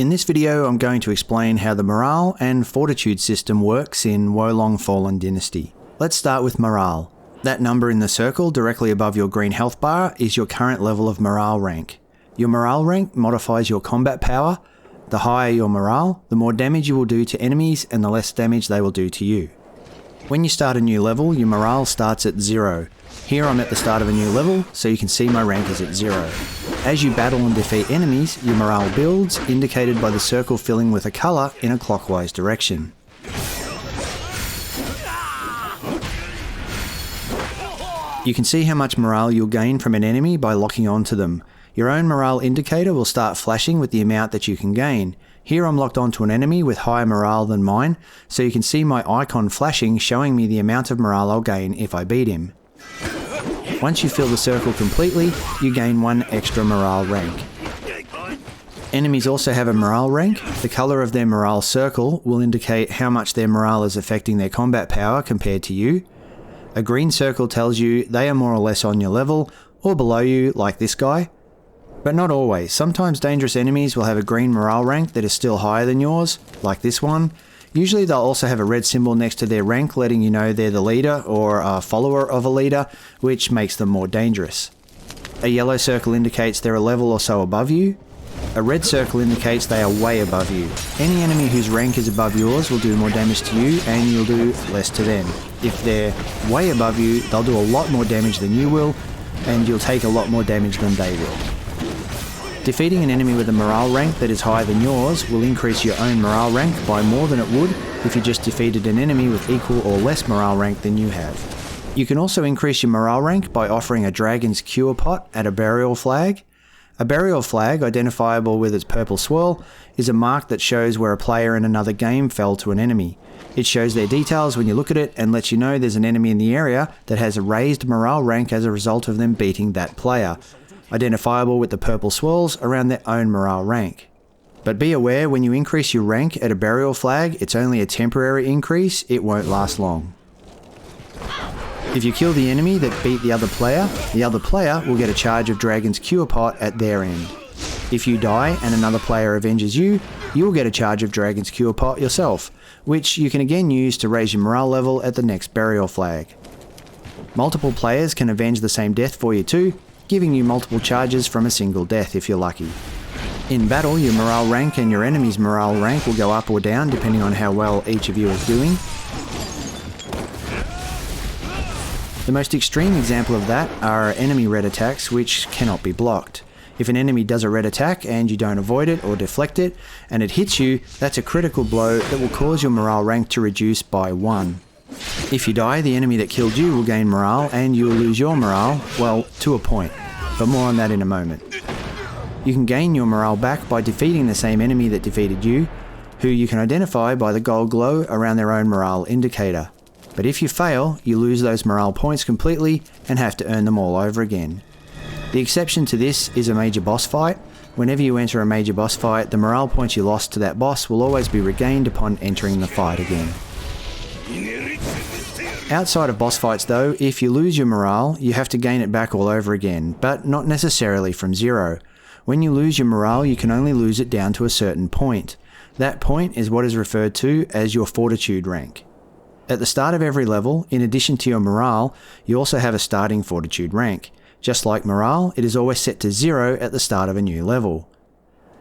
In this video, I'm going to explain how the morale and fortitude system works in Wo Long Fallen Dynasty. Let's start with morale. That number in the circle directly above your green health bar is your current level of morale rank. Your morale rank modifies your combat power. The higher your morale, the more damage you will do to enemies and the less damage they will do to you. When you start a new level, your morale starts at 0. Here I'm at the start of a new level, so you can see my rank is at 0. As you battle and defeat enemies, your morale builds, indicated by the circle filling with a colour in a clockwise direction. You can see how much morale you'll gain from an enemy by locking onto them. Your own morale indicator will start flashing with the amount that you can gain. Here I'm locked onto an enemy with higher morale than mine, so you can see my icon flashing showing me the amount of morale I'll gain if I beat him. Once you fill the circle completely, you gain 1 extra morale rank. Enemies also have a morale rank. The colour of their morale circle will indicate how much their morale is affecting their combat power compared to you. A green circle tells you they are more or less on your level, or below you, like this guy. But not always. Sometimes dangerous enemies will have a green morale rank that is still higher than yours, like this one. Usually they'll also have a red symbol next to their rank letting you know they're the leader or a follower of a leader, which makes them more dangerous. A yellow circle indicates they're a level or so above you. A red circle indicates they are way above you. Any enemy whose rank is above yours will do more damage to you and you'll do less to them. If they're way above you, they'll do a lot more damage than you will, and you'll take a lot more damage than they will. Defeating an enemy with a morale rank that is higher than yours will increase your own morale rank by more than it would if you just defeated an enemy with equal or less morale rank than you have. You can also increase your morale rank by offering a dragon's cure pot at a burial flag. A burial flag, identifiable with its purple swirl, is a mark that shows where a player in another game fell to an enemy. It shows their details when you look at it and lets you know there's an enemy in the area that has a raised morale rank as a result of them beating that player, identifiable with the purple swirls around their own morale rank. But be aware, when you increase your rank at a burial flag, it's only a temporary increase, it won't last long. If you kill the enemy that beat the other player will get a charge of Dragon's Cure Pot at their end. If you die and another player avenges you, you'll get a charge of Dragon's Cure Pot yourself, which you can again use to raise your morale level at the next burial flag. Multiple players can avenge the same death for you too, giving you multiple charges from a single death if you're lucky. In battle, your morale rank and your enemy's morale rank will go up or down depending on how well each of you is doing. The most extreme example of that are enemy red attacks, which cannot be blocked. If an enemy does a red attack and you don't avoid it or deflect it, and it hits you, that's a critical blow that will cause your morale rank to reduce by 1. If you die, the enemy that killed you will gain morale and you will lose your morale, well, to a point, but more on that in a moment. You can gain your morale back by defeating the same enemy that defeated you, who you can identify by the gold glow around their own morale indicator. But if you fail, you lose those morale points completely and have to earn them all over again. The exception to this is a major boss fight. Whenever you enter a major boss fight, the morale points you lost to that boss will always be regained upon entering the fight again. Outside of boss fights though, if you lose your morale, you have to gain it back all over again, but not necessarily from 0. When you lose your morale, you can only lose it down to a certain point. That point is what is referred to as your fortitude rank. At the start of every level, in addition to your morale, you also have a starting fortitude rank. Just like morale, it is always set to 0 at the start of a new level.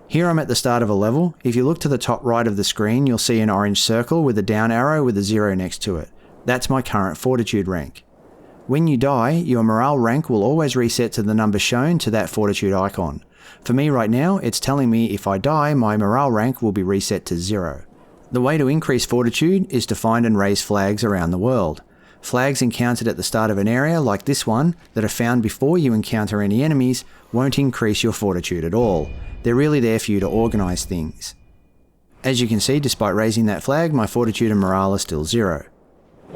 Here I'm at the start of a level. If you look to the top right of the screen, you'll see an orange circle with a down arrow with a 0 next to it. That's my current fortitude rank. When you die, your morale rank will always reset to the number shown to that fortitude icon. For me right now, it's telling me if I die, my morale rank will be reset to 0. The way to increase fortitude is to find and raise flags around the world. Flags encountered at the start of an area, like this one, that are found before you encounter any enemies, won't increase your fortitude at all. They're really there for you to organise things. As you can see, despite raising that flag, my fortitude and morale are still 0.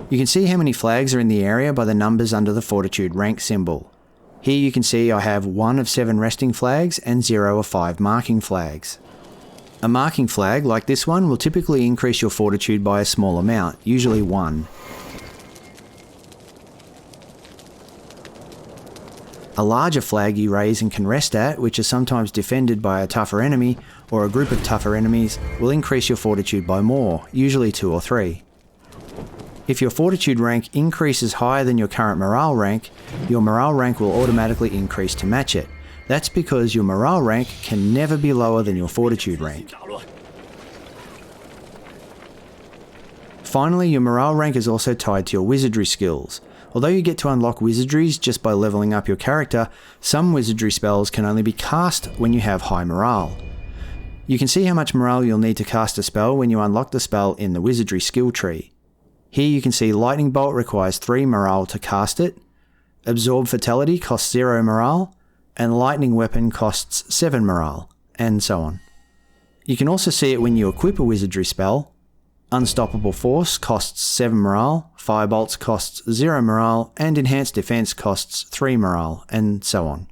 You can see how many flags are in the area by the numbers under the fortitude rank symbol. Here you can see I have 1 of 7 resting flags and 0 of 5 marking flags. A marking flag, like this one, will typically increase your fortitude by a small amount, usually 1. A larger flag you raise and can rest at, which is sometimes defended by a tougher enemy, or a group of tougher enemies will increase your Fortitude by more, usually 2 or 3. If your Fortitude rank increases higher than your current morale rank, your morale rank will automatically increase to match it. That's because your morale rank can never be lower than your Fortitude rank. Finally, your morale rank is also tied to your wizardry skills. Although you get to unlock wizardries just by leveling up your character, some wizardry spells can only be cast when you have high morale. You can see how much morale you'll need to cast a spell when you unlock the spell in the wizardry skill tree. Here you can see Lightning Bolt requires 3 morale to cast it, Absorb Fatality costs 0 morale, and Lightning Weapon costs 7 morale, and so on. You can also see it when you equip a wizardry spell. Unstoppable Force costs 7 morale, Firebolts costs 0 morale, and Enhanced Defense costs 3 morale, and so on.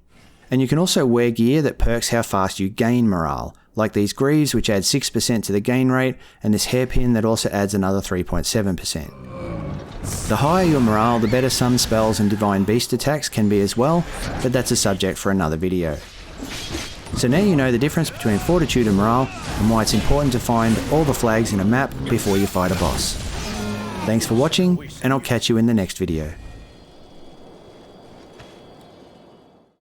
And you can also wear gear that perks how fast you gain morale, like these greaves which add 6% to the gain rate, and this hairpin that also adds another 3.7%. The higher your morale, the better some spells and divine beast attacks can be as well, but that's a subject for another video. So now you know the difference between Fortitude and morale, and why it's important to find all the flags in a map before you fight a boss. Thanks for watching, and I'll catch you in the next video.